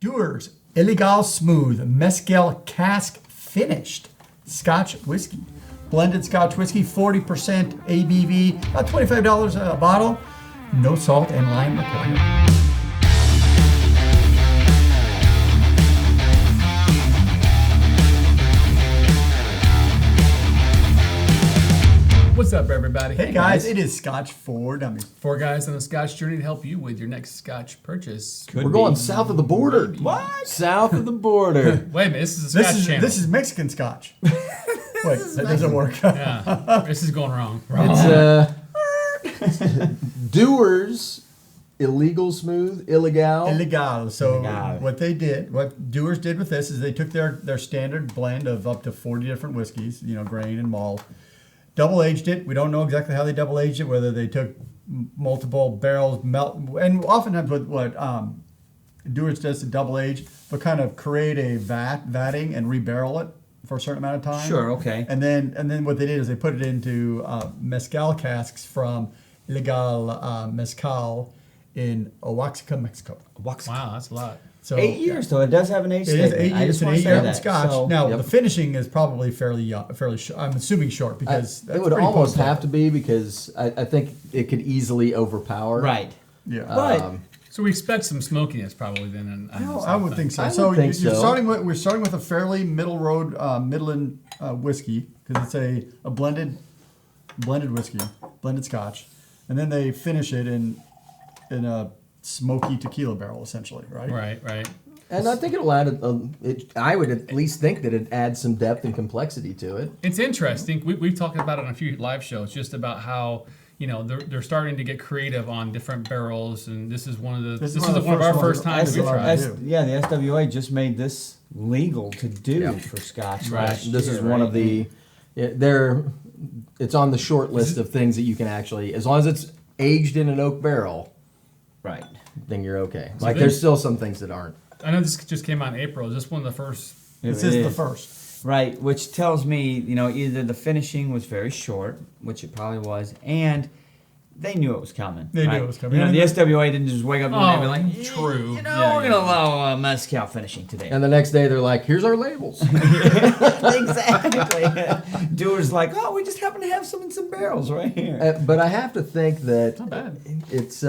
Dewar's Ilegal Smooth Mezcal Cask Finished Scotch Whiskey. Blended Scotch whiskey, 40% ABV, about $25 a bottle. No salt and lime required. What's up, everybody? Hey guys, it is Scotch for Dummies. 4 guys on a Scotch journey to help you with your next Scotch purchase. We're going south of the border. What? South of the border. Wait a minute, this is a Scotch channel. This is Mexican Scotch. Wait, that doesn't work. Yeah, this is going wrong. It's Dewar's Illegal Smooth, Ilegal. Ilegal. So what Dewars did with this is they took their standard blend of up to 40 different whiskeys, grain and malt, double aged it. We don't know exactly how they double aged it, whether they took multiple barrels, and oftentimes what Dewars does to double age, but kind of create a vatting and rebarrel it for a certain amount of time. Sure, okay. And then what they did is they put it into Mezcal casks from Ilegal Mezcal in Oaxaca, Mexico. Wow, that's a lot. So 8 years, though. It does have an age statement. statement. It is 8 years. It's an 8-year Scotch. So, now, the finishing is probably fairly short. I'm assuming short because it would almost have to be because I think it could easily overpower. Right. Yeah. But so we expect some smokiness probably then. I would think so. We're starting with a fairly middle road Midland whiskey because it's a blended whiskey, blended Scotch, and then they finish it in a smoky tequila barrel essentially, right? Right. And I think it'll add I would at least think that it adds some depth and complexity to it. It's interesting. We've talked about it on a few live shows, just about how they're starting to get creative on different barrels, and this is one of our first times we tried. Yeah, the SWA just made this legal to do for Scotch. Right. This is one of the it's on the short list of things that you can actually, as long as it's aged in an oak barrel, right, then you're okay. So there's still some things that aren't. I know this just came out in April. Is this one of the first? This is the first. Right, which tells me, either the finishing was very short, which it probably was, and they knew it was coming. They knew it was coming. The SWA didn't just wake up one day and be like, true. we're going to allow Mezcal finishing today. And the next day they're like, here's our labels. Exactly. Dewar's like, we just happen to have some in some barrels right here. But I have to think that not bad. It's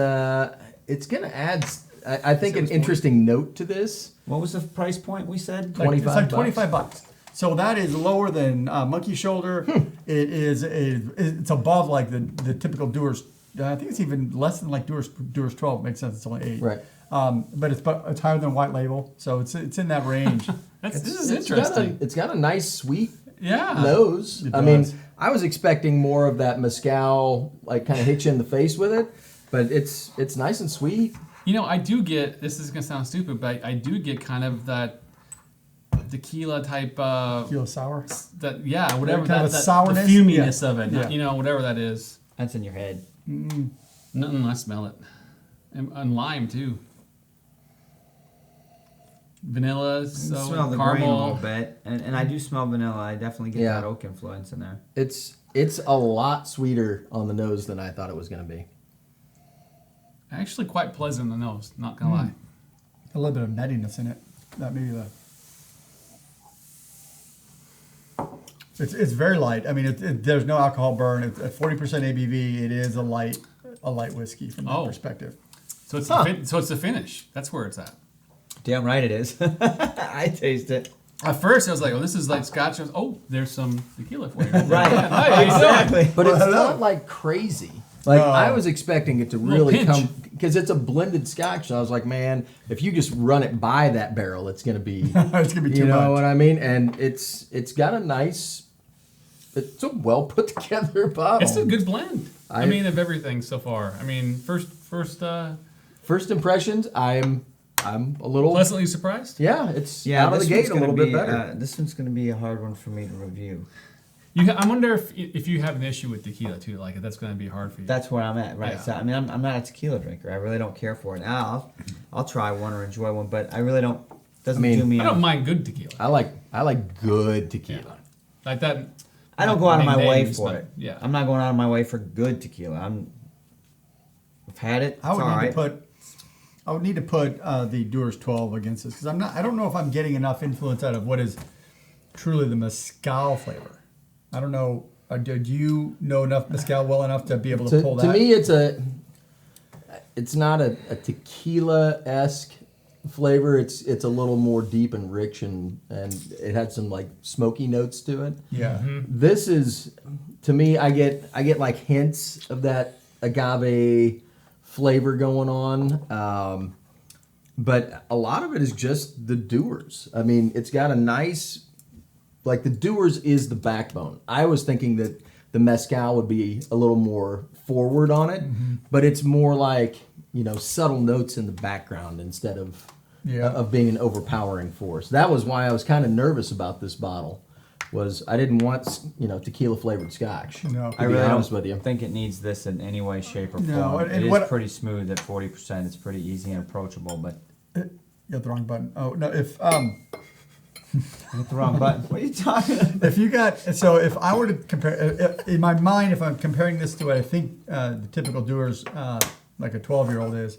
going to add, I think, an interesting note to this. What was the price point we said? It's like $25. So that is lower than Monkey Shoulder. It's above like the typical Dewar's. I think it's even less than like Dewar's 12. Makes sense. It's only 8. Right. But it's higher than White Label, so it's in that range. This is interesting. It's got a nice sweet Yeah. nose. It I mean, does. I was expecting more of that mezcal, like kind of hit you in the face with it, but it's nice and sweet. I do get, this is going to sound stupid, but I do get kind of that tequila type. Tequila sour. Whatever kind of that sourness. the fuminess of it. Yeah. Whatever that is. That's in your head. Nothing, I smell it. And lime too. Vanilla, so smell the caramel. grain a little bit, and I do smell vanilla. I definitely get that oak influence in there. It's a lot sweeter on the nose than I thought it was going to be. Actually, quite pleasant in the nose. Not gonna lie. A little bit of nuttiness in it. That maybe the. It's very light. I mean, there's no alcohol burn. It's at 40% ABV. It is a light whiskey from that perspective. So it's the finish. That's where it's at. Damn right it is. I taste it. At first, I was like, "Oh, this is like Scotch." There's some tequila for you. Right. Exactly. But it's not like crazy. Like I was expecting it to really come because it's a blended Scotch. So I was like, man, if you just run it by that barrel, it's gonna be It's gonna be too much. You know what I mean? And it's got a nice. It's a well put together bottle. It's a good blend. I mean, of everything so far. I mean, first impressions. I'm a little pleasantly surprised. Yeah, it's out of the gate a little bit better. This one's going to be a hard one for me to review. I wonder if you have an issue with tequila too. Like that's going to be hard for you. That's where I'm at, right? Yeah. So I mean, I'm not a tequila drinker. I really don't care for it. I'll try one or enjoy one, but I really don't. Doesn't do me. I don't mind good tequila. I like good tequila. Yeah. Like that. I don't go out of my way for it. Yeah. I'm not going out of my way for good tequila. I've had it. I would need to put I would need to put the Dewar's 12 against this because I don't know if I'm getting enough influence out of what is truly the mezcal flavor. I don't know. Do you know enough mezcal well enough to be able to pull that? To me, it's not a tequila-esque flavor. It's a little more deep and rich, and it had some like smoky notes to it. Yeah. Mm-hmm. This is, to me, I get like hints of that agave flavor going on, but a lot of it is just the Dewar's. I mean, it's got a nice, like the Dewar's is the backbone. I was thinking that the mezcal would be a little more forward on it, but it's more like, subtle notes in the background instead of being an overpowering force. That was why I was kind of nervous about this bottle. Was I didn't want tequila flavored Scotch. No. I really honest don't with you. think it needs this in any way, shape, or form. No, It is pretty smooth at 40%. It's pretty easy and approachable, but You got the wrong button. Oh no! If hit the wrong button. What are you talking about? if I were to compare in my mind, if I'm comparing this to what I think the typical Dewar's like a 12-year-old is,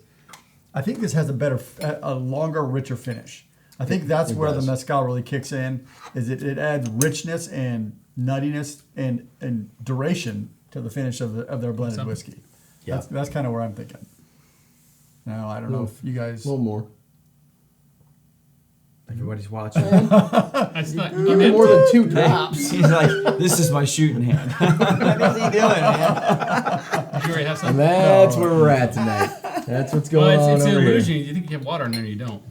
I think this has a longer, richer finish. I think that's where the mezcal really kicks in. Is it adds richness and nuttiness and duration to the finish of their blended whiskey. Yeah. That's kind of where I'm thinking. Now I don't know if you guys. A little more. Everybody's watching. That's not. Give me more than 2 drops. He's like, this is my shooting hand. What is he doing, man? You already have And some. that's where we're at tonight. That's what's going on It's an over illusion. here. You think you have water in there, you don't.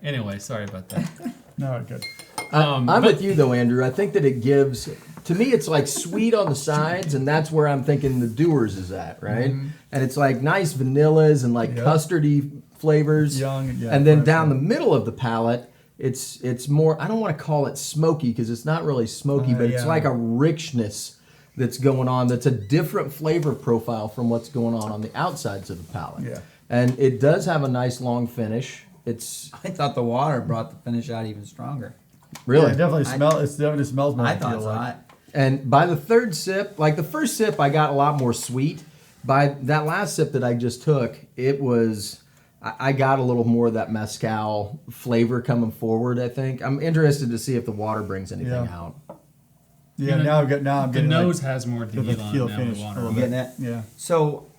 Anyway, sorry about that. No, good. I'm with you though, Andrew. I think that it gives, to me, it's like sweet on the sides, and that's where I'm thinking the Dewar's is at, right? Mm-hmm. And it's like nice vanillas and like custardy flavors. Young, and then down the middle of the palate, it's more, I don't want to call it smoky because it's not really smoky, but it's like a richness that's going on that's a different flavor profile from what's going on the outsides of the palate. Yeah. And it does have a nice long finish. I thought the water brought the finish out even stronger. Really? Yeah, it definitely smells more. I thought so. like. And by the third sip, like the first sip, I got a lot more sweet. By that last sip that I just took, it was, I got a little more of that mezcal flavor coming forward, I think. I'm interested to see if the water brings anything out. Yeah, I'm the getting nose has more tequila tequila on finish. the a water. little You bit. getting that? Yeah. So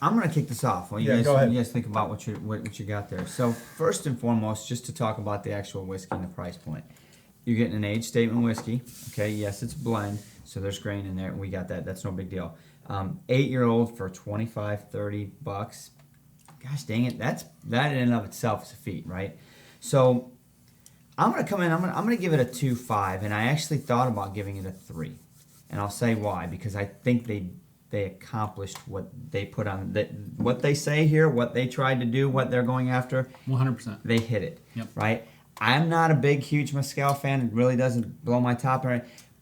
I'm gonna kick this off. Well, Go ahead. you guys think about what you got there. So first and foremost, just to talk about the actual whiskey and the price point. You're getting an age statement whiskey. Okay, yes, it's a blend, so there's grain in there. We got that. That's no big deal. 8-year-old for $25-$30. Gosh dang it, that in and of itself is a feat, right? So I'm gonna come in. I'm gonna give it a 2.5, and I actually thought about giving it a 3, and I'll say why. Because I think they accomplished what they put on, what they say here, what they tried to do, what they're going after. 100%. They hit it. Yep. Right. I'm not a big, huge mezcal fan. It really doesn't blow my top,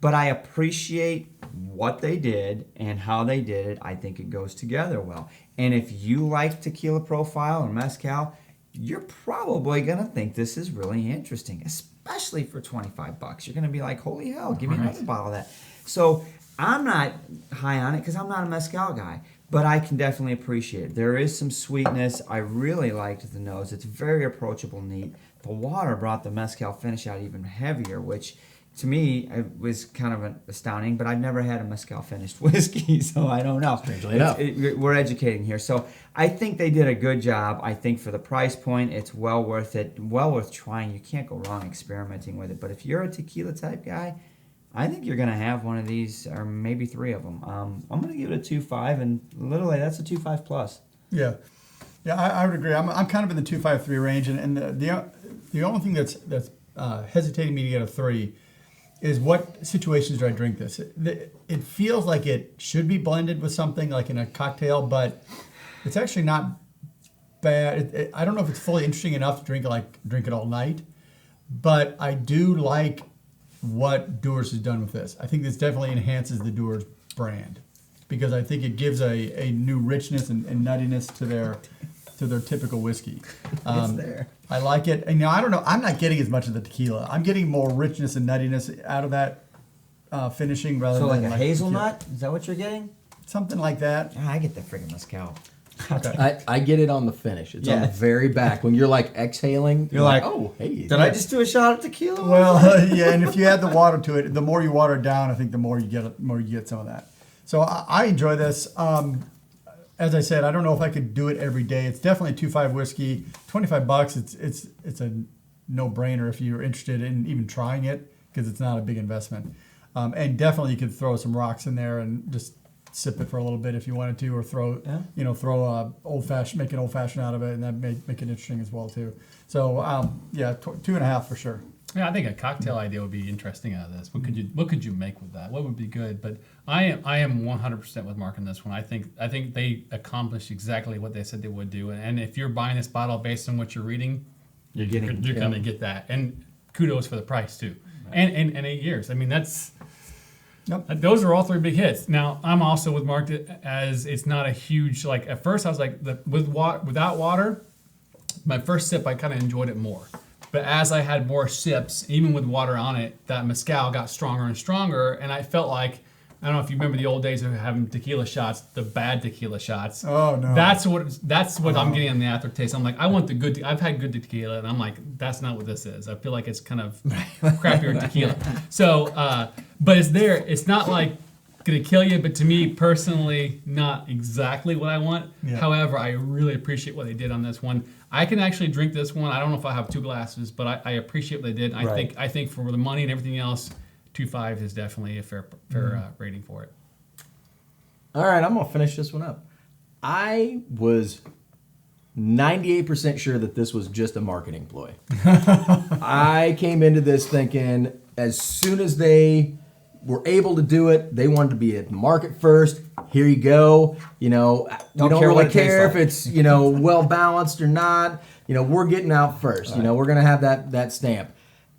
but I appreciate what they did and how they did it. I think it goes together well. And if you like tequila profile or mezcal, you're probably gonna think this is really interesting, especially for $25. You're gonna be like, holy hell, give me another bottle of that. So I'm not high on it because I'm not a mezcal guy, but I can definitely appreciate it. There is some sweetness. I really liked the nose. It's very approachable, neat. The water brought the mezcal finish out even heavier, which to me was kind of astounding, but I've never had a mezcal finished whiskey, so I don't know. Strangely enough. We're educating here. So I think they did a good job. I think for the price point, it's well worth it, well worth trying. You can't go wrong experimenting with it. But if you're a tequila type guy, I think you're going to have one of these, or maybe 3 of them. I'm going to give it a 2.5, and literally that's a 2.5 plus. Yeah, I would agree. I'm kind of in the 2.5-3 range, and the only thing that's hesitating me to get a 3 is what situations do I drink this? It feels like it should be blended with something like in a cocktail, but it's actually not bad. I don't know if it's fully interesting enough to drink it all night, but I do like what Dewar's has done with this. I think this definitely enhances the Dewar's brand because I think it gives a new richness and nuttiness to their typical whiskey. It's there. I like it. And I don't know. I'm not getting as much of the tequila. I'm getting more richness and nuttiness out of that finishing rather So than like a hazelnut? tequila. Is that what you're getting? Something like that. I get the friggin' mezcal. I get it on the finish. It's on the very back. When you're like exhaling, You're like, oh, hey. Did I just do a shot of tequila? Well, yeah, and if you add the water to it, the more you water it down, I think the more you get some of that. So I enjoy this. As I said, I don't know if I could do it every day. It's definitely a 2.5 whiskey, $25. It's a no-brainer if you're interested in even trying it because it's not a big investment. And definitely you could throw some rocks in there and just sip it for a little bit if you wanted to, or throw make an old fashioned out of it, and that make it interesting as well too. So 2.5 for sure. Yeah, I think a cocktail idea would be interesting out of this. What could you make with that? What would be good? But I am 100% with Mark on this one. I think they accomplished exactly what they said they would do. And if you're buying this bottle based on what you're reading, you're going to get that. And kudos for the price too. Right. And 8 years. I mean, that's. Yep. Those are all 3 big hits. Now, I'm also with Mark as it's not a huge, like, at first I was like, without water, my first sip, I kind of enjoyed it more. But as I had more sips, even with water on it, that mezcal got stronger and stronger. And I felt like, I don't know if you remember the old days of having tequila shots, the bad tequila shots. Oh, no. That's what I'm getting on the aftertaste. I'm like, I want the good, I've had good tequila, and I'm like, that's not what this is. I feel like it's kind of crappier tequila. So, but it's there. It's not like going to kill you, but to me personally, not exactly what I want. Yeah. However, I really appreciate what they did on this one. I can actually drink this one. I don't know if I have 2 glasses, but I appreciate what they did. I think for the money and everything else, 2.5 is definitely a fair rating for it. All right, I'm going to finish this one up. I was 98% sure that this was just a marketing ploy. I came into this thinking as soon as they were able to do it, they wanted to be at the market first. Here you go. You know, we don't really care if it's, well balanced or not. We're getting out first. Right. We're going to have that stamp.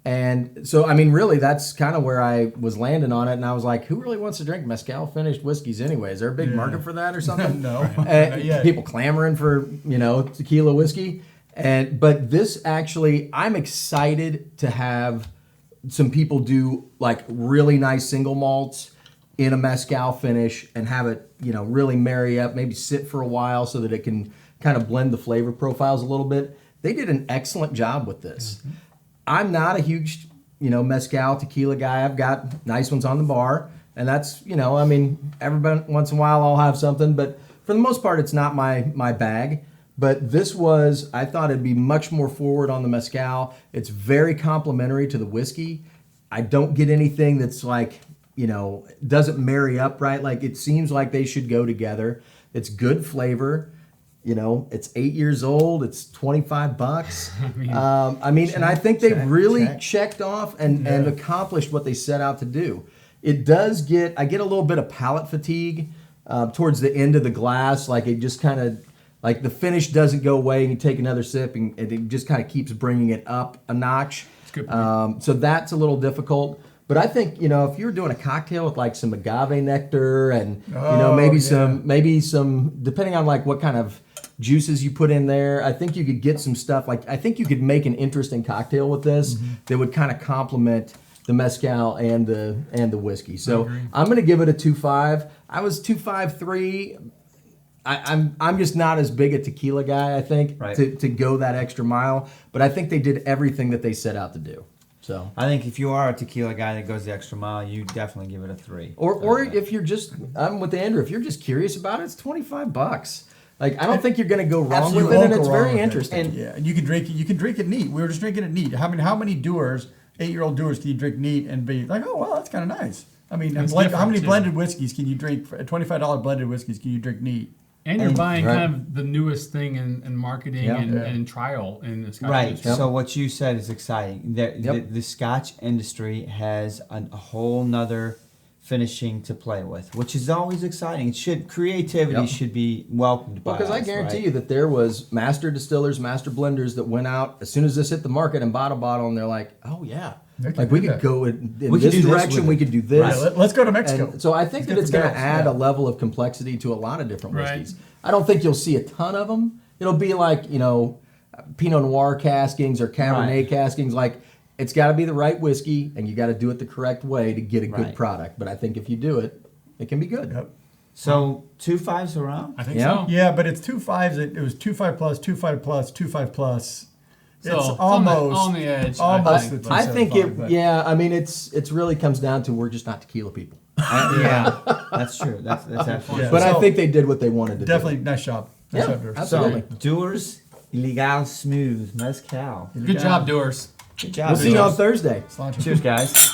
And so, I mean, really, that's kind of where I was landing on it. And I was like, who really wants to drink mezcal finished whiskeys anyway? Is there a big market for that or something? No. People clamoring for, tequila whiskey. But this actually, I'm excited to have some people do like really nice single malts in a mezcal finish and have it, really marry up, maybe sit for a while so that it can kind of blend the flavor profiles a little bit. They did an excellent job with this. Mm-hmm. I'm not a huge, mezcal tequila guy. I've got nice ones on the bar, and that's, every once in a while I'll have something, but for the most part, it's not my bag. But this I thought it'd be much more forward on the mezcal. It's very complimentary to the whiskey. I don't get anything that's like, doesn't marry up right. Like, it seems like they should go together. It's good flavor. It's 8 years old. It's $25. And I think they really checked off and accomplished what they set out to do. It does I get a little bit of palate fatigue towards the end of the glass. Like, it just kind of, like, the finish doesn't go away, and you take another sip, and it just kind of keeps bringing it up a notch. That's good. So that's a little difficult. But I think, if you were doing a cocktail with like some agave nectar and, maybe some, depending on like what kind of juices you put in there, I think you could get some stuff. Like, I think you could make an interesting cocktail with this that would kind of complement the mezcal and the whiskey. So I'm going to give it a 2.5. I was 2.53. I'm just not as big a tequila guy, I think, to go that extra mile. But I think they did everything that they set out to do. So I think if you are a tequila guy that goes the extra mile, you definitely give it a 3. Or if you're just, I'm with Andrew. If you're just curious about it, it's $25. Like, I don't think you're going to go wrong with it, and it's very interesting. And you can drink it. You can drink it neat. We were just drinking it neat. How many Dewars, 8-year-old Dewars, can you drink neat and be like, oh well, that's kind of nice. I mean, how many blended whiskeys can you drink? $25 blended whiskeys can you drink neat? And you're buying kind of the newest thing in marketing and trial in the Scotch industry. Right. So what you said is exciting. The Scotch industry has a whole nother finishing to play with, which is always exciting. Creativity should be welcomed by us. Because I guarantee you that there was master distillers, master blenders that went out as soon as this hit the market and bought a bottle, and they're like, oh yeah. Like, we could go in this direction, we could do this. Right, let's go to Mexico. And so I think that it's going to add a level of complexity to a lot of different whiskeys. I don't think you'll see a ton of them. It'll be like, Pinot Noir caskings or Cabernet caskings. Like, it's got to be the right whiskey, and you got to do it the correct way to get a good product. But I think if you do it, it can be good. Yep. So 2.5s around. I think Yeah. so. Yeah, but it's 2.5s. It was 2.5 plus, 2.5 plus, 2.5 plus. So It's on the almost edge. almost think, the but- I think it. 2.75, but- Yeah, I mean, it's really comes down to we're just not tequila people. Yeah, that's true. That's absolutely. Yeah. But I So- think they did what they wanted to Definitely nice job. Nice Yeah, job, Dewar. absolutely. So Dewar's Ilegal Smooth Mezcal. Good job, Doers. Good do. job. We'll see you Dewar. on Thursday. Cilantro. Cheers, guys.